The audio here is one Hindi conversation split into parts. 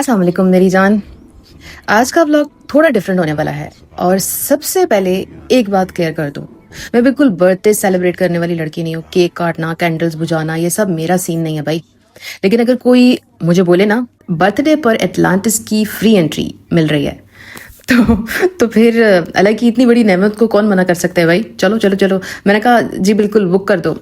अस्सलाम वालेकुम मेरी जान। आज का व्लॉग थोड़ा डिफरेंट होने वाला है और सबसे पहले एक बात क्लियर कर दूं, मैं बिल्कुल बर्थडे सेलिब्रेट करने वाली लड़की नहीं हूँ। केक काटना, कैंडल्स बुझाना, ये सब मेरा सीन नहीं है भाई। लेकिन अगर कोई मुझे बोले ना बर्थडे पर एटलांटिस की फ्री एंट्री मिल रही है तो फिर अल्लाह की इतनी बड़ी नेमत को कौन मना कर सकता है भाई। चलो चलो चलो, मैंने कहा जी बिल्कुल बुक कर दो।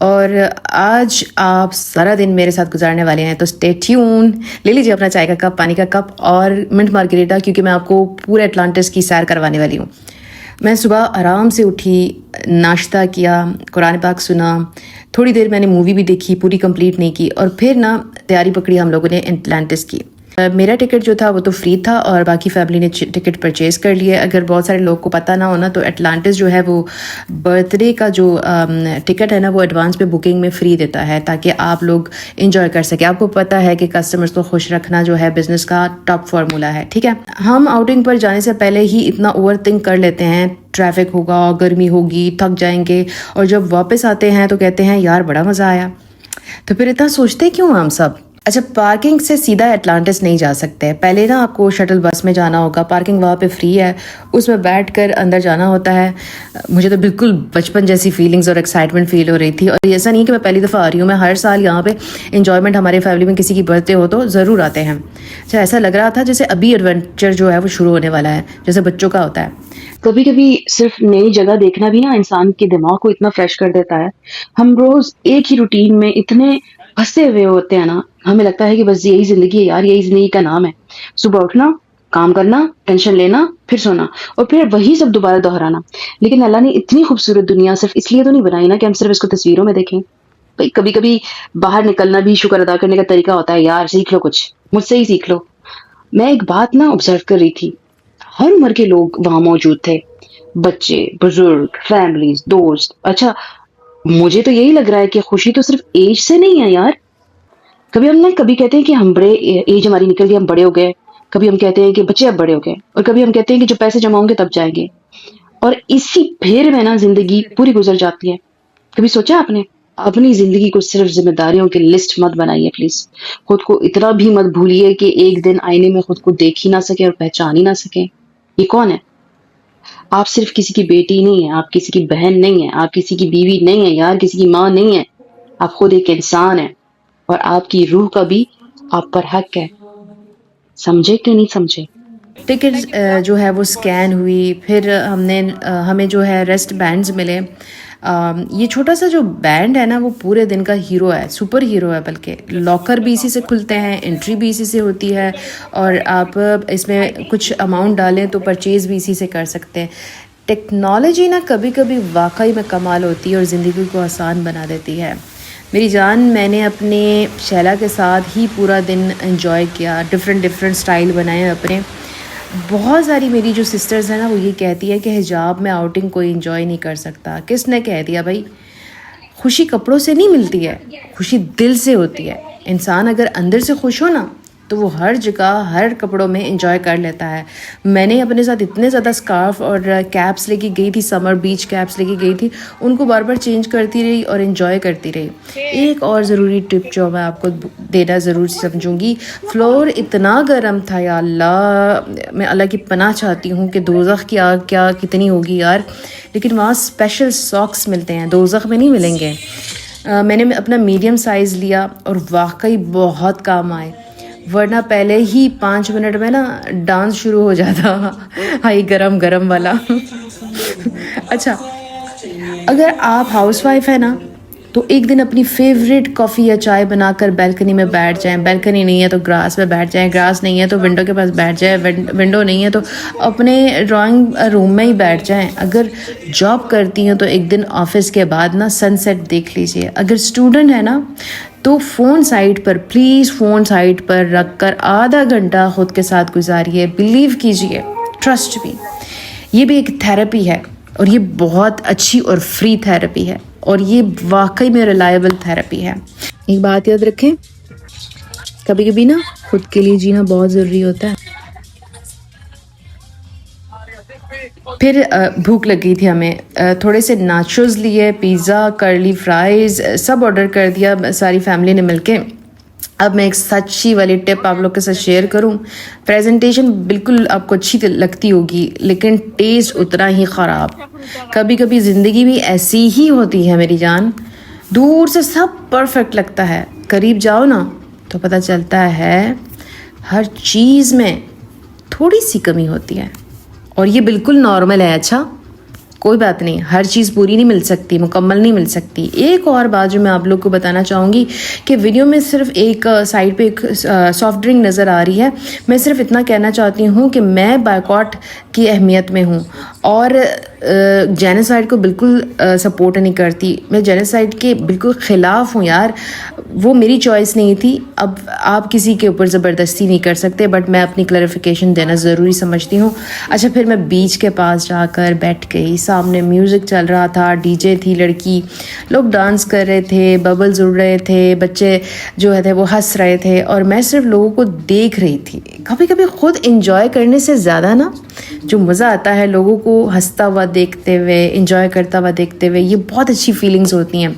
और आज आप सारा दिन मेरे साथ गुजारने वाले हैं तो स्टे ट्यून। ले लीजिए अपना चाय का कप, पानी का कप और मिंट मार्गरेटा, क्योंकि मैं आपको पूरे अटलांटिस की सैर करवाने वाली हूँ। मैं सुबह आराम से उठी, नाश्ता किया, कुरान पाक सुना, थोड़ी देर मैंने मूवी भी देखी, पूरी कंप्लीट नहीं की, और फिर ना तैयारी पकड़ी हम लोगों ने अटलांटिस की। मेरा टिकट जो था वो तो फ्री था और बाकी फैमिली ने टिकट परचेज़ कर लिया। अगर बहुत सारे लोग को पता ना हो ना तो अटलांटिस जो है वो बर्थडे का जो टिकट है ना वो एडवांस पे बुकिंग में फ्री देता है ताकि आप लोग इंजॉय कर सके। आपको पता है कि कस्टमर्स को खुश रखना जो है बिजनेस का टॉप फार्मूला है, ठीक है। हम आउटिंग पर जाने से पहले ही इतना ओवर थिंक कर लेते हैं, ट्रैफिक होगा, गर्मी होगी, थक जाएंगे, और जब वापस आते हैं तो कहते हैं यार बड़ा मज़ा आया। तो फिर इतना सोचते क्यों हम सब। अच्छा, पार्किंग से सीधा एटलांटिस नहीं जा सकते। पहले ना आपको शटल बस में जाना होगा, पार्किंग वहाँ पे फ्री है, उसमें बैठकर अंदर जाना होता है। मुझे तो बिल्कुल बचपन जैसी फीलिंग्स और एक्साइटमेंट फील हो रही थी। और ऐसा नहीं कि मैं पहली दफ़ा आ रही हूँ, मैं हर साल यहाँ पे इन्जॉयमेंट, हमारे फैमिली में किसी की बर्थडे हो तो ज़रूर आते हैं। अच्छा, ऐसा लग रहा था जैसे अभी एडवेंचर जो है वो शुरू होने वाला है, जैसे बच्चों का होता है। कभी कभी सिर्फ नई जगह देखना भी ना इंसान के दिमाग को इतना फ्रेश कर देता है। हम रोज एक ही रूटीन में इतने फंसे हुए होते हैं ना, हमें लगता है कि बस यही जिंदगी है यार, यही जिंदगी का नाम है। सुबह उठना, काम करना, टेंशन लेना, फिर सोना, और फिर वही सब दोबारा दोहराना। लेकिन अल्लाह ने इतनी खूबसूरत दुनिया सिर्फ इसलिए तो नहीं बनाई ना कि हम सिर्फ इसको तस्वीरों में देखें। भाई कभी कभी बाहर निकलना भी शुक्र अदा करने का तरीका होता है यार। सीख लो, कुछ मुझसे ही सीख लो। मैं एक बात ना ऑब्जर्व कर रही थी, हर उम्र के लोग वहां मौजूद थे। बच्चे, बुजुर्ग, फैमिलीज, दोस्त। अच्छा, मुझे तो यही लग रहा है कि खुशी तो सिर्फ एज से नहीं है यार। कभी कहते हैं कि हम बड़े, एज हमारी निकल गई, हम बड़े हो गए। कभी हम कहते हैं कि बच्चे अब बड़े हो गए, और कभी हम कहते हैं कि जो पैसे जमा होंगे तब जाएंगे। और इसी फेर में ना जिंदगी पूरी गुजर जाती है। कभी सोचा आपने? अपनी जिंदगी को सिर्फ जिम्मेदारियों की लिस्ट मत बनाइए प्लीज। खुद को इतना भी मत भूलिए कि एक दिन आईने में खुद को देख ही ना सके और पहचान ही ना सके। ये कौन है? आप सिर्फ किसी की बेटी नहीं है, आप किसी की बहन नहीं है, आप किसी की बीवी नहीं है यार, किसी की माँ नहीं है। आप खुद एक इंसान है, और आपकी रूह का भी आप पर हक है। समझे कि नहीं समझे? टिकट जो है वो स्कैन हुई, फिर हमें जो है रेस्ट बैंड्स मिले। ये छोटा सा जो बैंड है ना वो पूरे दिन का हीरो है, सुपर हीरो है। बल्कि लॉकर भी इसी से खुलते हैं, एंट्री भी इसी से होती है, और आप इसमें कुछ अमाउंट डालें तो परचेज़ भी इसी से कर सकते हैं। टेक्नोलॉजी ना कभी कभी वाकई में कमाल होती है और ज़िंदगी को आसान बना देती है। मेरी जान, मैंने अपने शैला के साथ ही पूरा दिन एंजॉय किया, डिफरेंट डिफरेंट स्टाइल बनाए अपने। बहुत सारी मेरी जो सिस्टर्स हैं ना वो ये कहती है कि हिजाब में आउटिंग कोई इंजॉय नहीं कर सकता। किसने कह दिया भाई? खुशी कपड़ों से नहीं मिलती है, खुशी दिल से होती है। इंसान अगर अंदर से खुश हो ना तो वो हर जगह हर कपड़ों में इंजॉय कर लेता है। मैंने अपने साथ इतने ज़्यादा स्कार्फ और कैप्स लेके गई थी, समर बीच कैप्स लेके गई थी, उनको बार बार चेंज करती रही और इंजॉय करती रही। एक और ज़रूरी टिप जो मैं आपको देना ज़रूर समझूंगी, फ्लोर इतना गर्म था या अल्लाह, मैं अल्लाह की पनाह चाहती हूँ कि दोज़ख की आग क्या कितनी होगी यार। लेकिन वहाँ स्पेशल सॉक्स मिलते हैं, दोज़ख में नहीं मिलेंगे। मैंने अपना मीडियम साइज़ लिया और वाकई बहुत काम आए, वरना पहले ही 5 मिनट में ना डांस शुरू हो जाता हाई गरम गरम वाला अच्छा, अगर आप हाउसवाइफ है ना तो एक दिन अपनी फेवरेट कॉफ़ी या चाय बनाकर बैल्कनी में बैठ जाएं। बैल्कनी नहीं है तो ग्रास में बैठ जाएं, ग्रास नहीं है तो विंडो के पास बैठ जाएं, विंडो नहीं है तो अपने ड्राइंग रूम में ही बैठ जाएं। अगर जॉब करती हैं तो एक दिन ऑफिस के बाद ना सनसेट देख लीजिए। अगर स्टूडेंट है ना तो फ़ोन साइड पर, प्लीज़ फ़ोन साइड पर रख कर आधा घंटा खुद के साथ गुजारिए। बिलीव कीजिए, ट्रस्ट मी, ये भी एक थेरेपी है, और ये बहुत अच्छी और फ्री थेरेपी है, और ये वाकई में रिलायबल थेरेपी है। एक बात याद रखें, कभी कभी ना खुद के लिए जीना बहुत ज़रूरी होता है। फिर भूख लगी थी हमें, थोड़े से नाचोस लिए, पिज़्ज़ा, कर्ली फ्राइज़, सब ऑर्डर कर दिया सारी फैमिली ने मिलके। अब मैं एक सच्ची वाली टिप आप लोग के साथ शेयर करूं। प्रेजेंटेशन बिल्कुल आपको अच्छी लगती होगी, लेकिन टेस्ट उतना ही ख़राब। कभी कभी ज़िंदगी भी ऐसी ही होती है मेरी जान। दूर से सब परफेक्ट लगता है, करीब जाओ ना तो पता चलता है हर चीज़ में थोड़ी सी कमी होती है। और ये बिल्कुल नॉर्मल है। अच्छा, कोई बात नहीं, हर चीज़ पूरी नहीं मिल सकती, मुकम्मल नहीं मिल सकती। एक और बात जो मैं आप लोग को बताना चाहूँगी कि वीडियो में सिर्फ एक साइड पे एक सॉफ्ट ड्रिंक नज़र आ रही है। मैं सिर्फ इतना कहना चाहती हूँ कि मैं बायकॉट की अहमियत में हूँ और जेनोसाइड को बिल्कुल सपोर्ट नहीं करती। मैं जेनोसाइड के बिल्कुल ख़िलाफ़ हूँ यार। वो मेरी चॉइस नहीं थी। अब आप किसी के ऊपर ज़बरदस्ती नहीं कर सकते, बट मैं अपनी क्लैरिफिकेशन देना ज़रूरी समझती हूँ। अच्छा, फिर मैं बीच के पास जाकर बैठ गई। सामने म्यूज़िक चल रहा था, डीजे थी, लड़की लोग डांस कर रहे थे, बबल्स उड़ रहे थे, बच्चे जो है थे वो हंस रहे थे और मैं सिर्फ लोगों को देख रही थी। कभी कभी खुद इंजॉय करने से ज़्यादा ना जो मज़ा आता है लोगों को हंसता हुआ देखते हुए, इंजॉय करता हुआ देखते हुए, ये बहुत अच्छी फीलिंग्स होती हैं।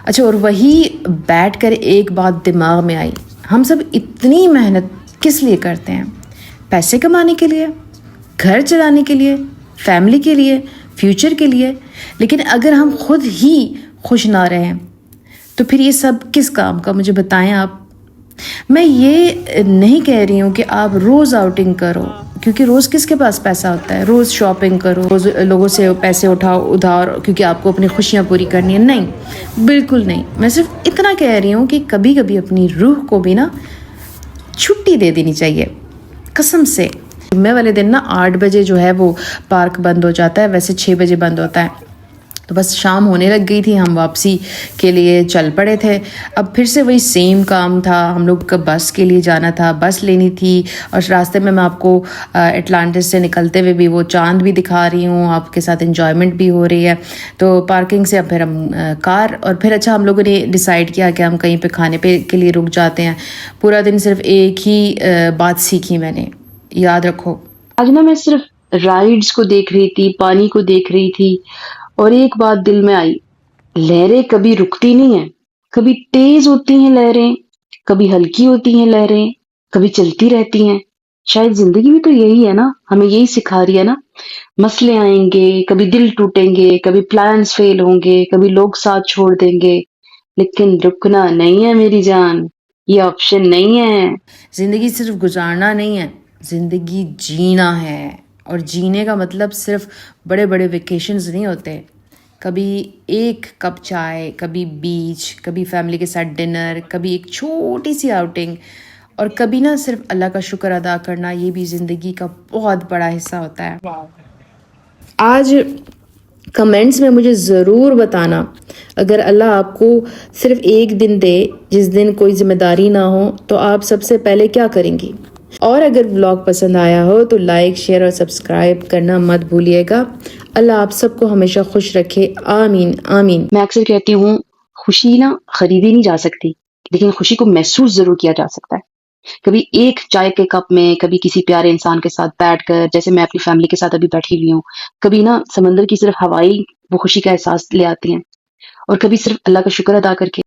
अच्छा, और वही बैठ कर एक बात दिमाग में आई, हम सब इतनी मेहनत किस लिए करते हैं? पैसे कमाने के लिए, घर चलाने के लिए, फैमिली के लिए, फ्यूचर के लिए। लेकिन अगर हम खुद ही खुश ना रहें तो फिर ये सब किस काम का, मुझे बताएं आप। मैं ये नहीं कह रही हूँ कि आप रोज़ आउटिंग करो, क्योंकि रोज़ किसके पास पैसा होता है? रोज़ शॉपिंग करो, रोज़ लोगों से पैसे उठाओ उधार, क्योंकि आपको अपनी खुशियाँ पूरी करनी है। नहीं, बिल्कुल नहीं। मैं सिर्फ इतना कह रही हूँ कि कभी कभी अपनी रूह को भी ना छुट्टी दे देनी चाहिए, कसम से। जुम्मे वाले दिन ना 8 बजे जो है वो पार्क बंद हो जाता है, वैसे 6 बजे बंद होता है। तो बस शाम होने लग गई थी, हम वापसी के लिए चल पड़े थे। अब फिर से वही सेम काम था, हम लोग का बस के लिए जाना था, बस लेनी थी। और रास्ते में मैं आपको एटलांटिस से निकलते हुए भी वो चांद भी दिखा रही हूँ, आपके साथ एंजॉयमेंट भी हो रही है। तो पार्किंग से अब फिर हम कार, और फिर अच्छा हम लोगों ने डिसाइड किया कि हम कहीं पे खाने पे के लिए रुक जाते हैं। पूरा दिन सिर्फ एक ही बात सीखी मैंने, याद रखो। आज ना मैं सिर्फ राइड्स को देख रही थी, पानी को देख रही थी और एक बात दिल में आई, लहरें कभी रुकती नहीं है। कभी तेज होती हैं लहरें, कभी हल्की होती हैं लहरें, कभी चलती रहती हैं। शायद जिंदगी भी तो यही है ना, हमें यही सिखा रही है ना। मसले आएंगे, कभी दिल टूटेंगे, कभी प्लान्स फेल होंगे, कभी लोग साथ छोड़ देंगे, लेकिन रुकना नहीं है मेरी जान, ये ऑप्शन नहीं है। ज़िंदगी सिर्फ गुजारना नहीं है, ज़िंदगी जीना है। और जीने का मतलब सिर्फ बड़े बड़े वेकेशंस नहीं होते। कभी एक कप चाय, कभी बीच, कभी फैमिली के साथ डिनर, कभी एक छोटी सी आउटिंग, और कभी ना सिर्फ अल्लाह का शुक्र अदा करना, ये भी ज़िंदगी का बहुत बड़ा हिस्सा होता है। आज कमेंट्स में मुझे ज़रूर बताना, अगर अल्लाह आपको सिर्फ एक दिन दे जिस दिन कोई जिम्मेदारी ना हो, तो आप सबसे पहले क्या करेंगी? और अगर व्लॉग पसंद आया हो तो लाइक, शेयर और सब्सक्राइब करना मत भूलिएगा। अल्लाह आप सबको हमेशा खुश रखे, आमीन आमीन। मैं अक्सर कहती हूँ, खुशी ना खरीदी नहीं जा सकती, लेकिन खुशी को महसूस जरूर किया जा सकता है। कभी एक चाय के कप में, कभी किसी प्यारे इंसान के साथ बैठकर, जैसे मैं अपनी फैमिली के साथ अभी बैठी हुई हूँ। कभी ना समंदर की सिर्फ हवाई वो खुशी का एहसास ले आती है, और कभी सिर्फ अल्लाह का शुक्र अदा करके